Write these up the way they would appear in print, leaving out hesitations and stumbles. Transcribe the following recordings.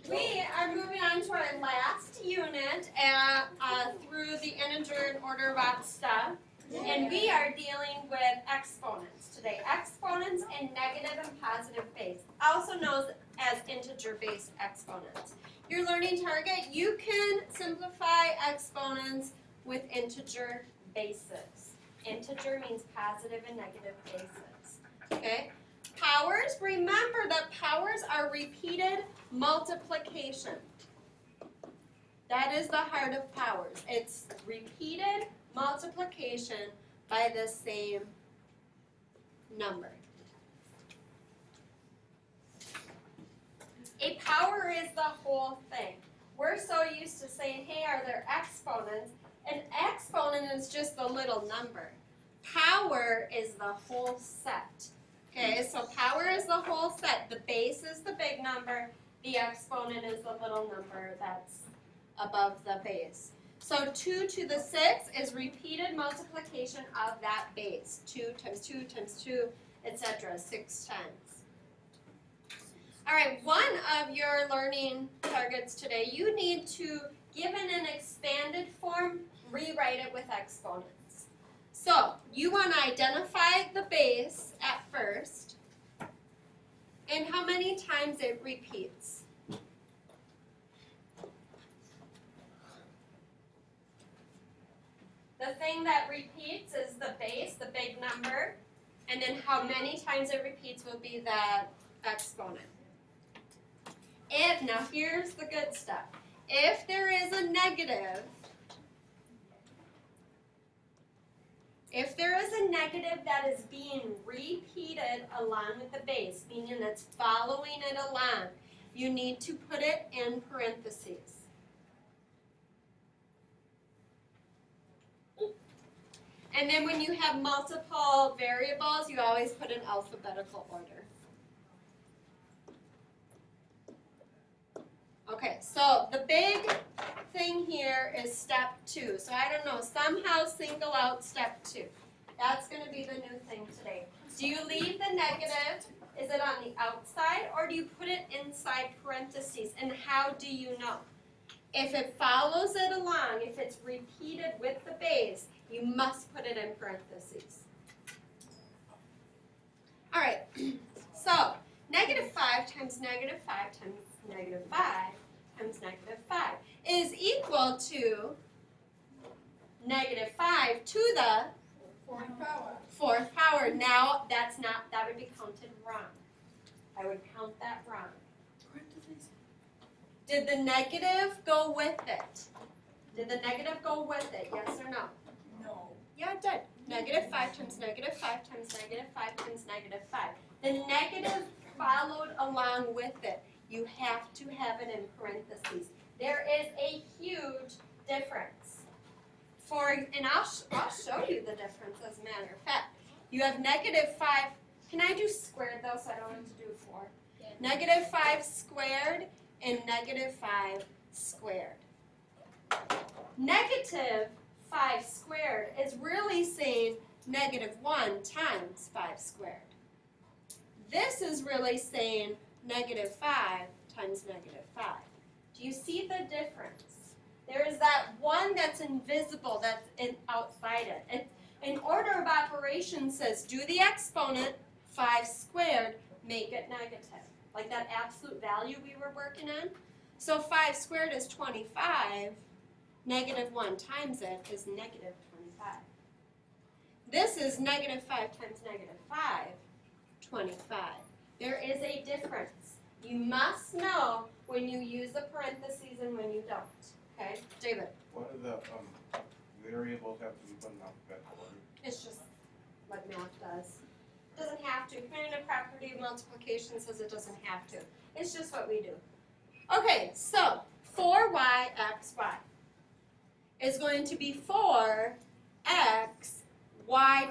We are moving on to our last unit through the integer and order box stuff. And we are dealing with exponents today. Exponents and negative and positive base, also known as integer-based exponents. Your learning target, you can simplify exponents with integer bases. Integer means positive and negative bases. Okay? Powers, remember that powers are repeated multiplication. That is the heart of powers. It's repeated multiplication by the same number. A power is the whole thing. We're so used to saying, hey, are there exponents? An exponent is just a little number. Power is the whole set. Okay, so power is the whole set. The base is the big number. The exponent is the little number that's above the base. So 2 to the 6 is repeated multiplication of that base. 2 times 2 times 2, etc. 6 times. All right, one of your learning targets today, you need to, given an expanded form, rewrite it with exponents. So you want to identify the base at first and how many times it repeats. The thing that repeats is the base, the big number, and then how many times it repeats will be that exponent. Now here's the good stuff. If there is a negative, that is being repeated along with the base, meaning it's following it along, you need to put it in parentheses. And then when you have multiple variables, you always put in alphabetical order. Okay, so the big thing here is step 2. So I don't know, somehow single out step 2. That's going to be the new thing today. Do you leave the negative? Is it on the outside, or do you put it inside parentheses? And how do you know? If it follows it along, if it's repeated with the base, you must put it in parentheses. All right, so negative 5 times negative 5 times negative 5 times negative 5 is equal to negative 5 to the fourth power. Now that would be counted wrong. I would count that wrong. Did the negative go with it? Did the negative go with it? Yes or no? No. Yeah, it did. Negative 5 times negative 5 times negative 5 times negative 5. The negative followed along with it. You have to have it in parentheses. There is a huge difference. And I'll show you the difference as a matter of fact. You have negative 5. Can I do squared though, so I don't have to do 4? Yeah. Negative 5 squared and negative 5 squared. Negative 5 squared is really saying negative 1 times 5 squared. This is really saying negative 5 times negative 5. Do you see the difference? There is that one that's invisible, that's outside it. An order of operations says do the exponent, 5 squared, make it negative. Like that absolute value we were working on. So 5 squared is 25. Negative 1 times it is negative 25. This is negative 5 times negative 5, 25. There is a difference. You must know when you use the parentheses and when you don't. Okay, David? What do the variables have to be put in alphabetical order? It's just what math does. It doesn't have to. Commutative property of multiplication says it doesn't have to. It's just what we do. Okay, so 4yxy is going to be 4xy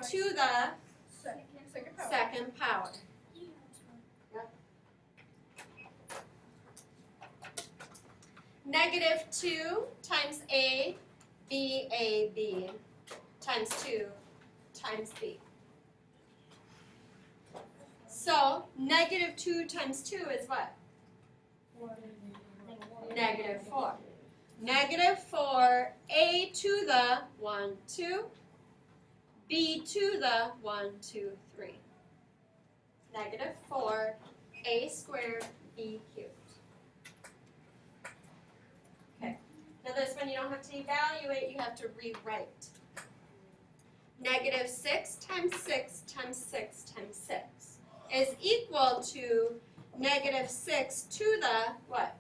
to the second power. Yep. Negative 2 times a, b times 2 times b. So negative 2 times 2 is what? Negative 4. Negative 4, a to the 1, 2, b to the 1, 2, 3. Negative 4, a squared, b cubed. Okay, now this one you don't have to evaluate, you have to rewrite. Negative 6 times 6 times 6 times 6 is equal to negative 6 to the, what?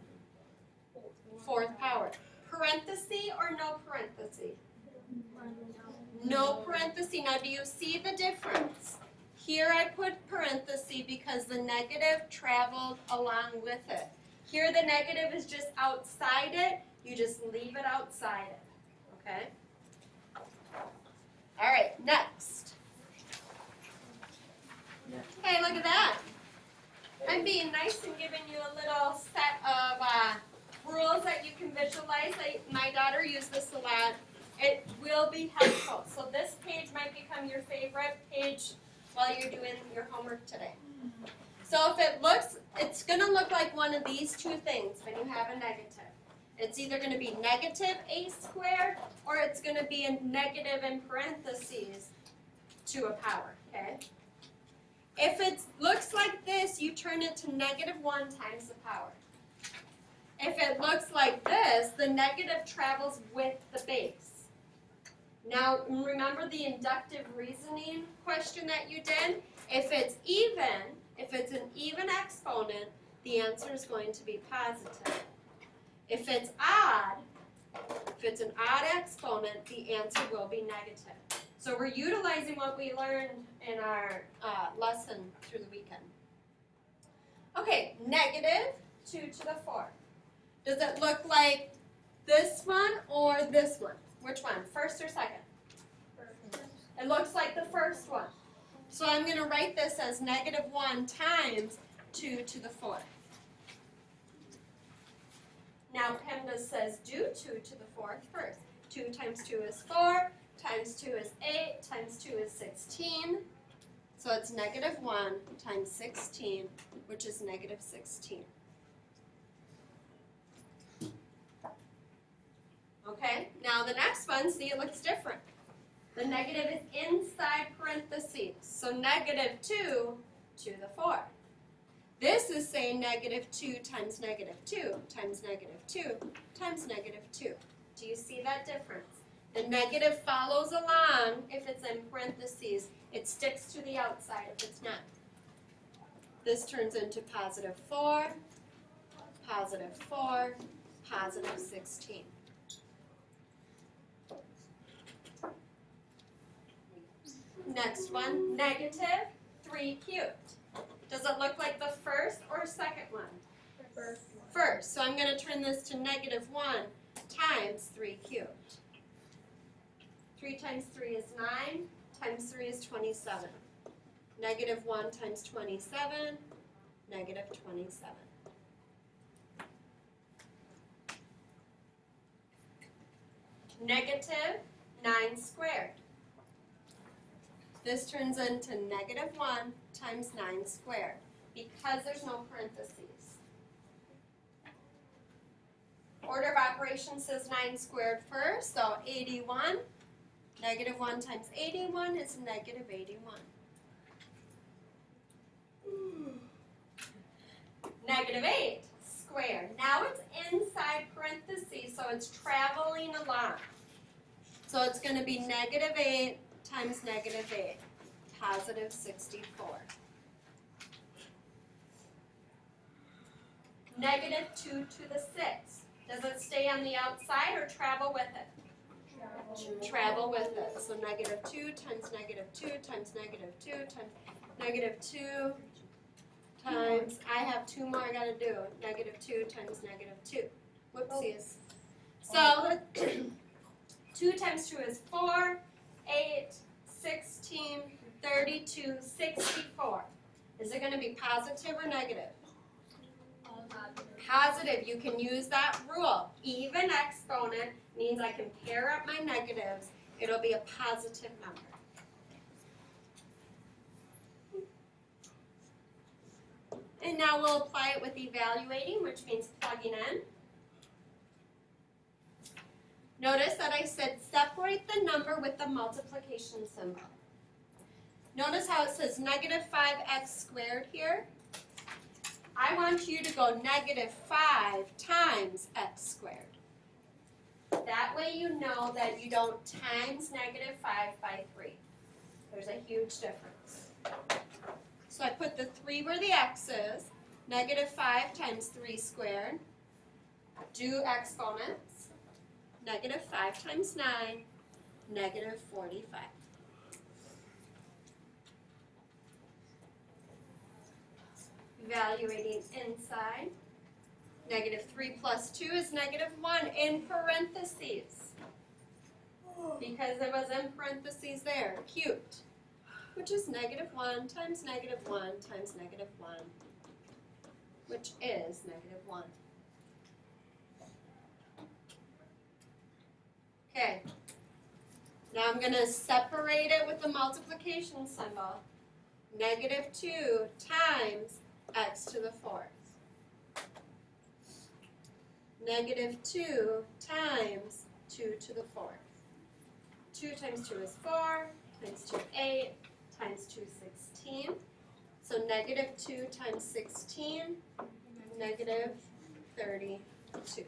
4th power. Parenthesis or no parenthesis? No parenthesis. Now do you see the difference? Here I put parenthesis because the negative traveled along with it. Here the negative is just outside it. You just leave it outside it. Okay? All right, next. Okay, look at that. I'm being nice and giving you a little set of rules that you can visualize. My daughter used this a lot. It will be helpful. So this page might become your favorite page while you're doing your homework today. So if it looks, it's going to look like one of these two things when you have a negative. It's either going to be negative a squared or it's going to be a negative in parentheses to a power, okay? If it looks like this, you turn it to negative 1 times the power. If it looks like this, the negative travels with the base. Now, remember the inductive reasoning question that you did? If it's even, if it's an even exponent, the answer is going to be positive. If it's odd, if it's an odd exponent, the answer will be negative. So we're utilizing what we learned in our lesson through the weekend. Okay, negative 2 to the 4. Does it look like this one or this one? Which one, first or second? It looks like the first one. So I'm going to write this as negative 1 times 2 to the 4. Now PEMDAS says do 2 to the 4th first. 2 times 2 is 4, times 2 is 8, times 2 is 16. So it's negative 1 times 16, which is negative 16. Okay, now the next one, see, it looks different. The negative is inside parentheses, so negative 2 to the 4. This is saying negative 2 times negative 2 times negative 2 times negative 2. Do you see that difference? The negative follows along if it's in parentheses. It sticks to the outside if it's not. This turns into positive 4, positive 4, positive 16. Next one, negative 3 cubed. Does it look like the first or second one? First. So I'm going to turn this to negative 1 times 3 cubed. 3 times 3 is 9, times 3 is 27. Negative 1 times 27, negative 27. Negative 9 squared. This turns into negative 1 times 9 squared because there's no parentheses. Order of operations says 9 squared first, so 81. Negative 1 times 81 is negative 81. Negative 8 squared. Now it's inside parentheses, so it's traveling along. So it's going to be negative 8 times negative 8, positive 64. Negative 2 to the 6. Does it stay on the outside or travel with it? Travel with it. So negative 2 times negative 2 times negative 2 times negative 2 times, I have 2 more I got to do. Negative 2 times negative 2. Whoopsies. So 2 times 2 is 4. 8, 16, 32, 64. Is it going to be positive or negative? Positive. You can use that rule. Even exponent means I can pair up my negatives. It'll be a positive number. And now we'll apply it with evaluating, which means plugging in. Notice that I said separate the number with the multiplication symbol. Notice how it says negative 5x squared here? I want you to go negative 5 times x squared. That way you know that you don't times negative 5 by 3. There's a huge difference. So I put the 3 where the x is. Negative 5 times 3 squared. Do exponents. Negative 5 times 9, negative 45. Evaluating inside. Negative 3 plus 2 is negative 1 in parentheses. Because it was in parentheses there. Cute. Which is negative 1 times negative 1 times negative 1. Which is negative 1. Okay. Now I'm going to separate it with the multiplication symbol. Negative 2 times x to the 4th. Negative 2 times 2 to the 4th. 2 times 2 is 4, times 2, 8, times 2, 16. So negative 2 times 16, negative 32.